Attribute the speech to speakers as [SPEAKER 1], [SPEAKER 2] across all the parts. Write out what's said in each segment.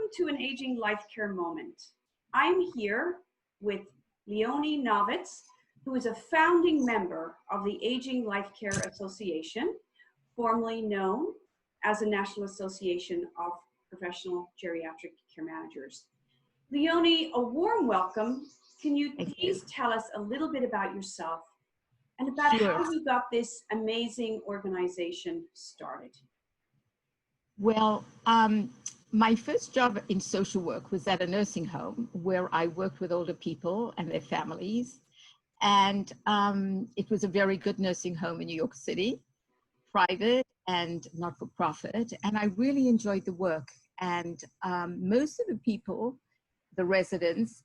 [SPEAKER 1] Welcome to an Aging Life Care Moment. I'm here with Leonie Nowitz, who is a founding member of the Aging Life Care Association, formerly known as the National Association of Professional Geriatric Care Managers. Leonie, a warm welcome. Can you please tell us a little bit about yourself and about how you got this amazing organization started?
[SPEAKER 2] Well, my first job in social work was at a nursing home where I worked with older people and their families. And it was a very good nursing home in New York City, private and not-for-profit. And I really enjoyed the work. And most of the people, the residents,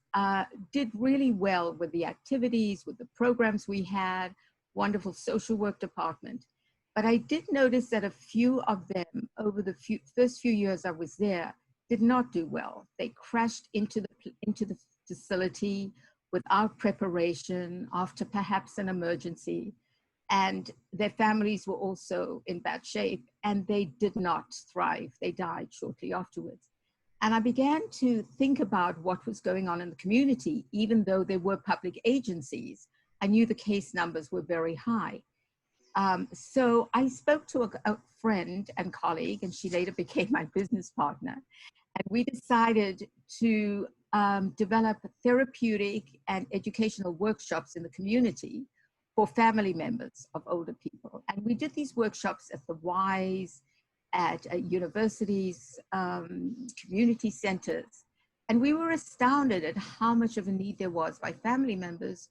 [SPEAKER 2] did really well with the activities, with the programs we had, wonderful social work department. But I did notice that a few of them over the first few years I was there did not do well. They crashed into the facility without preparation after perhaps an emergency. And their families were also in bad shape and they did not thrive. They died shortly afterwards. And I began to think about what was going on in the community, even though there were public agencies. I knew the case numbers were very high. So I spoke to a friend and colleague, and she later became my business partner. And we decided to develop therapeutic and educational workshops in the community for family members of older people. And we did these workshops at the Y's, at universities, community centers. And we were astounded at how much of a need there was by family members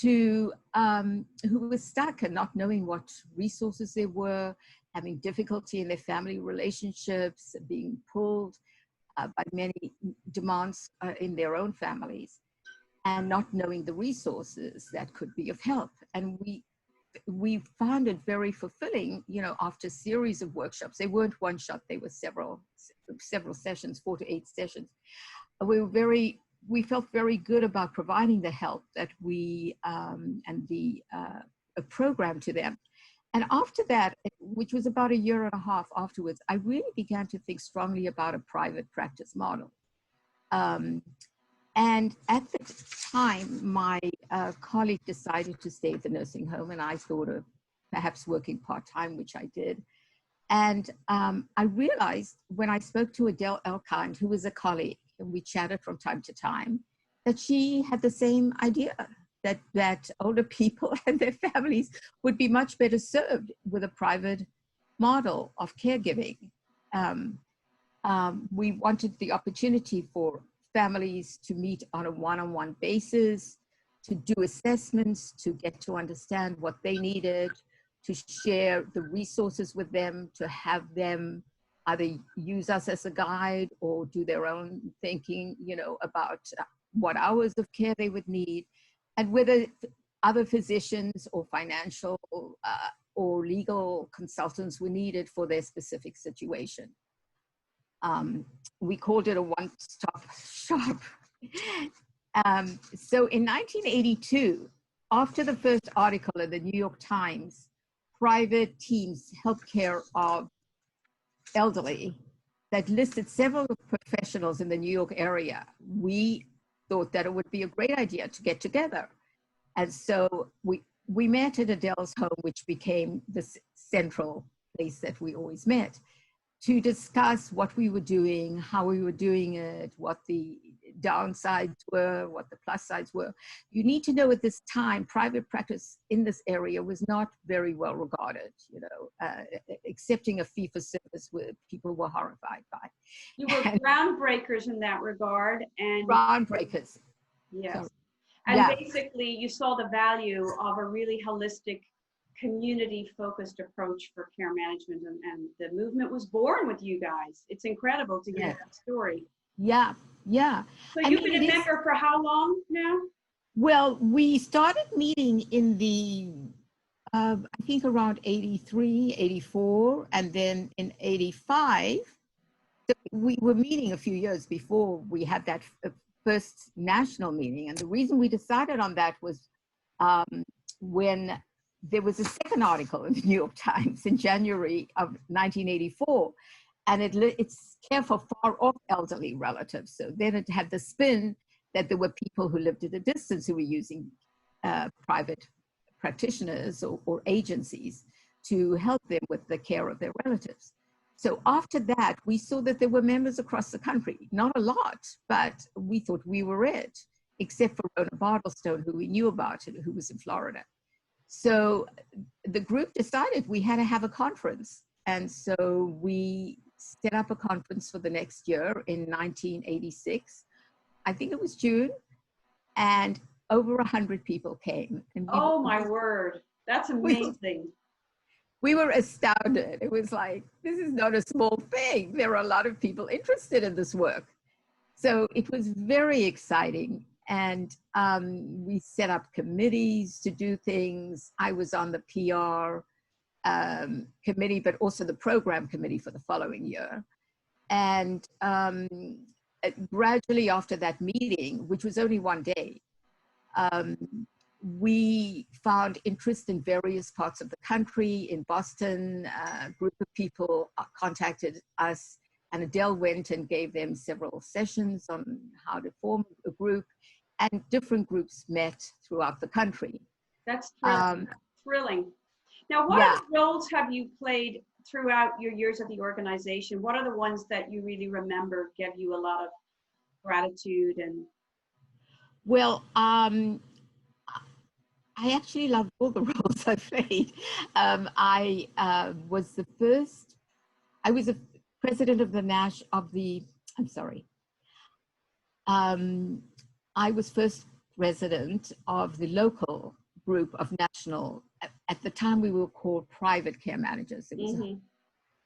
[SPEAKER 2] who were stuck and not knowing what resources there were, having difficulty in their family relationships, being pulled by many demands in their own families, and not knowing the resources that could be of help. And we found it very fulfilling, you know, after a series of workshops. They weren't one shot, they were several sessions, 4 to 8 sessions. We felt very good about providing the help that we and the program to them. And after that, which was about 1.5 years afterwards, I really began to think strongly about a private practice model. And at the time, my colleague decided to stay at the nursing home, and I thought of perhaps working part-time, which I did. And I realized when I spoke to Adele Elkind, who was a colleague, and we chatted from time to time, that she had the same idea, that older people and their families would be much better served with a private model of caregiving. We wanted the opportunity for families to meet on a one-on-one basis, to do assessments, to get to understand what they needed, to share the resources with them, to have them either use us as a guide or do their own thinking, you know, about what hours of care they would need, and whether other physicians or financial or legal consultants were needed for their specific situation. We called it a one-stop shop. So in 1982, after the first article in the New York Times, private teams help care of elderly, that listed several professionals in the New York area, we thought that it would be a great idea to get together. And so we met at Adele's home, which became the central place that we always met, to discuss what we were doing, how we were doing it, what the downsides were, what the plus sides were. You need to know at this time, private practice in this area was not very well regarded, you know, accepting a fee for service where people were horrified by.
[SPEAKER 1] You were groundbreakers in that regard. And
[SPEAKER 2] groundbreakers.
[SPEAKER 1] Yes.
[SPEAKER 2] So,
[SPEAKER 1] and
[SPEAKER 2] yeah.
[SPEAKER 1] Basically you saw the value of a really holistic, community-focused approach for care management, and the movement was born with you guys. It's incredible to hear that story.
[SPEAKER 2] Yeah, yeah.
[SPEAKER 1] So you've been a member for how long now?
[SPEAKER 2] Well, we started meeting in the, I think around 83, 84, and then in 85, we were meeting a few years before we had that first national meeting. And the reason we decided on that was when there was a second article in the New York Times in January of 1984, and it's care for far off elderly relatives. So then it had the spin that there were people who lived at a distance who were using private practitioners or agencies to help them with the care of their relatives. So after that, we saw that there were members across the country, not a lot, but we thought we were it, except for Rona Bartlestone, who we knew about, who was in Florida. So the group decided we had to have a conference. And so we set up a conference for the next year in 1986. I think it was June, and over 100 people came. And
[SPEAKER 1] oh my word, that's amazing.
[SPEAKER 2] We were astounded. It was like, this is not a small thing. There are a lot of people interested in this work. So it was very exciting. And we set up committees to do things. I was on the PR committee, but also the program committee for the following year. And gradually after that meeting, which was only one day, we found interest in various parts of the country. In Boston, a group of people contacted us, and Adele went and gave them several sessions on how to form a group, and different groups met throughout the country.
[SPEAKER 1] That's thrilling. Thrilling. Now, what other roles have you played throughout your years at the organization? What are the ones that you really remember give you a lot of gratitude? And
[SPEAKER 2] well, I actually loved all the roles I played. I was the first, I was a president of I was first president of the local group of national, at the time we were called private care managers. There was a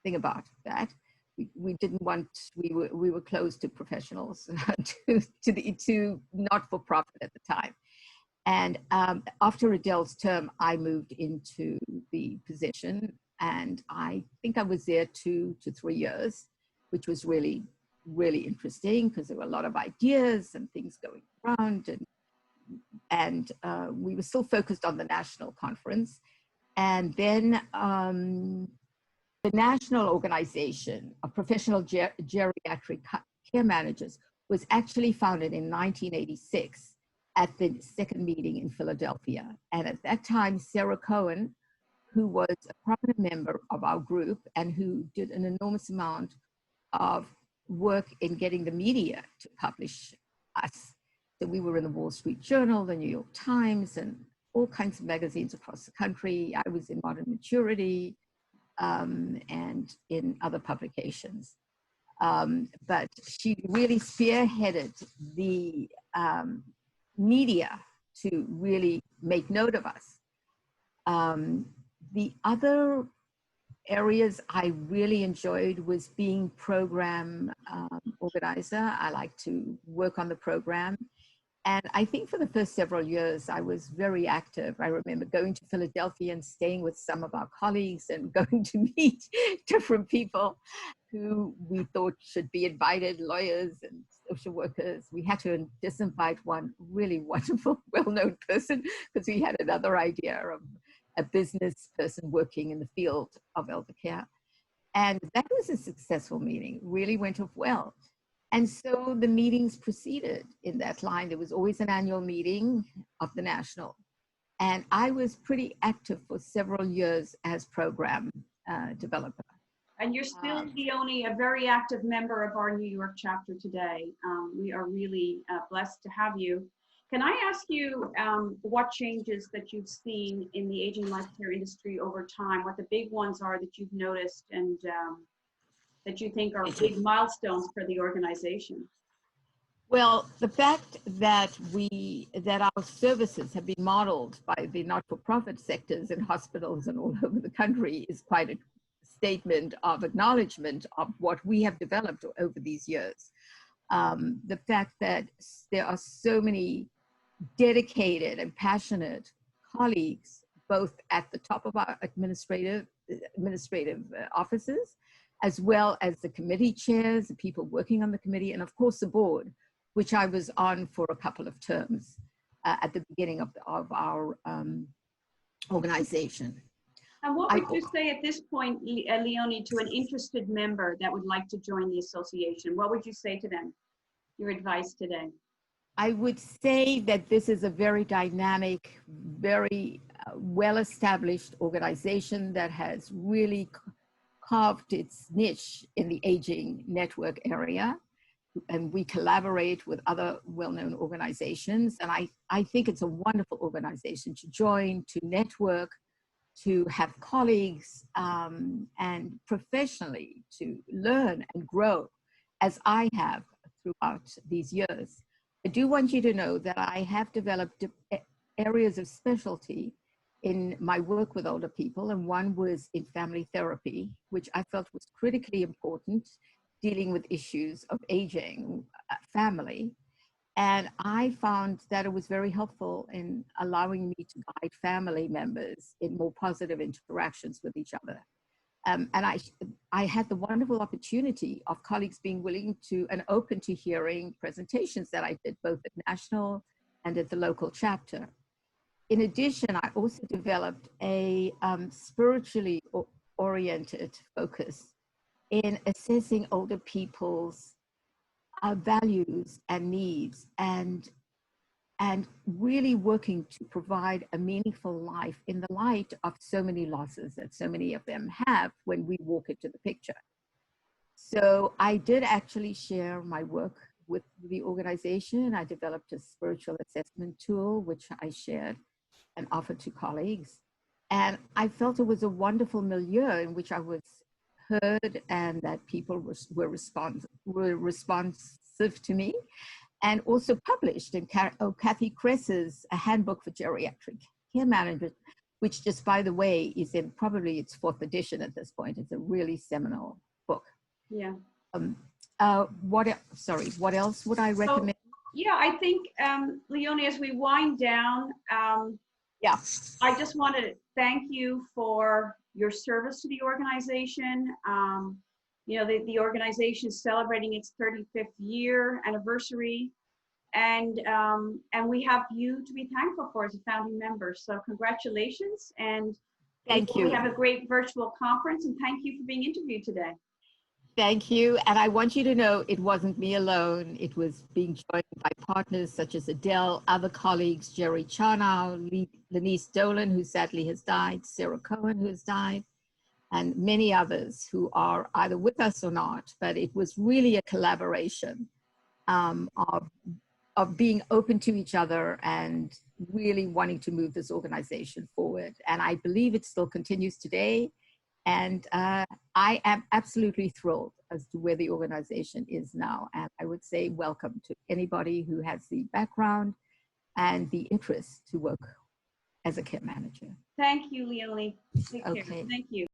[SPEAKER 2] thing about that. We didn't want, we were closed to professionals, to not-for-profit at the time. And after Adele's term, I moved into the position, and I think I was there 2 to 3 years, which was really, really interesting because there were a lot of ideas and things going around, and we were still focused on the national conference. And then the National Organization of Professional Geriatric Care Managers was actually founded in 1986. At the second meeting in Philadelphia. And at that time, Sarah Cohen, who was a prominent member of our group and who did an enormous amount of work in getting the media to publish us. So we were in the Wall Street Journal, the New York Times, and all kinds of magazines across the country. I was in Modern Maturity and in other publications. But she really spearheaded the media to really make note of us. The other areas I really enjoyed was being program organizer. I like to work on the program. And I think for the first several years, I was very active. I remember going to Philadelphia and staying with some of our colleagues and going to meet different people who we thought should be invited, lawyers and social workers. We had to disinvite one really wonderful, well-known person because we had another idea of a business person working in the field of elder care. And that was a successful meeting, really went off well. And so the meetings proceeded in that line. There was always an annual meeting of the National. And I was pretty active for several years as program developer.
[SPEAKER 1] And you're still, Leonie, a very active member of our New York chapter today. We are really blessed to have you. Can I ask you what changes that you've seen in the aging life care industry over time, what the big ones are that you've noticed and that you think are big milestones for the organization?
[SPEAKER 2] Well, the fact that our services have been modeled by the not-for-profit sectors in hospitals and all over the country is quite a statement of acknowledgement of what we have developed over these years. The fact that there are so many dedicated and passionate colleagues, both at the top of our administrative offices, as well as the committee chairs, the people working on the committee, and of course the board, which I was on for a couple of terms at the beginning of our organization.
[SPEAKER 1] And what
[SPEAKER 2] I,
[SPEAKER 1] would you say at this point, Leonie, to an interested member that would like to join the association? What would you say to them? Your advice today?
[SPEAKER 2] I would say that this is a very dynamic, very well-established organization that has really carved its niche in the aging network area. And we collaborate with other well-known organizations. And I think it's a wonderful organization to join, to network, to have colleagues, and professionally to learn and grow as I have throughout these years. I do want you to know that I have developed areas of specialty in my work with older people, and one was in family therapy, which I felt was critically important, dealing with issues of aging family. And I found that it was very helpful in allowing me to guide family members in more positive interactions with each other. And I had the wonderful opportunity of colleagues being willing to and open to hearing presentations that I did both at national and at the local chapter. In addition, I also developed a spiritually oriented focus in assessing older people's values and needs, and really working to provide a meaningful life in the light of so many losses that so many of them have when we walk into the picture. So I did actually share my work with the organization. I developed a spiritual assessment tool, which I shared and offered to colleagues. And I felt it was a wonderful milieu in which I was heard, and that people were responsive to me, and also published in Kathy Kress's A Handbook for Geriatric Care Management, which, just by the way, is in probably its 4th edition at this point. It's a really seminal book.
[SPEAKER 1] Yeah.
[SPEAKER 2] What else would I recommend?
[SPEAKER 1] So, yeah, I think, Leonie, as we wind down,
[SPEAKER 2] yeah,
[SPEAKER 1] I just want to thank you for your service to the organization. You know, the organization is celebrating its 35th year anniversary, and we have you to be thankful for as a founding member. So congratulations, and
[SPEAKER 2] thank you.
[SPEAKER 1] We have a great virtual conference, and thank you for being interviewed today.
[SPEAKER 2] Thank you. And I want you to know it wasn't me alone. It was being joined by partners such as Adele, other colleagues, Jerry Charnow, Lenise Dolan, who sadly has died, Sarah Cohen, who has died, and many others who are either with us or not. But it was really a collaboration of being open to each other and really wanting to move this organization forward. And I believe it still continues today. And I am absolutely thrilled as to where the organization is now. And I would say welcome to anybody who has the background and the interest to work as a care manager.
[SPEAKER 1] Thank you, Leonie. Take care.
[SPEAKER 2] Okay.
[SPEAKER 1] Thank you.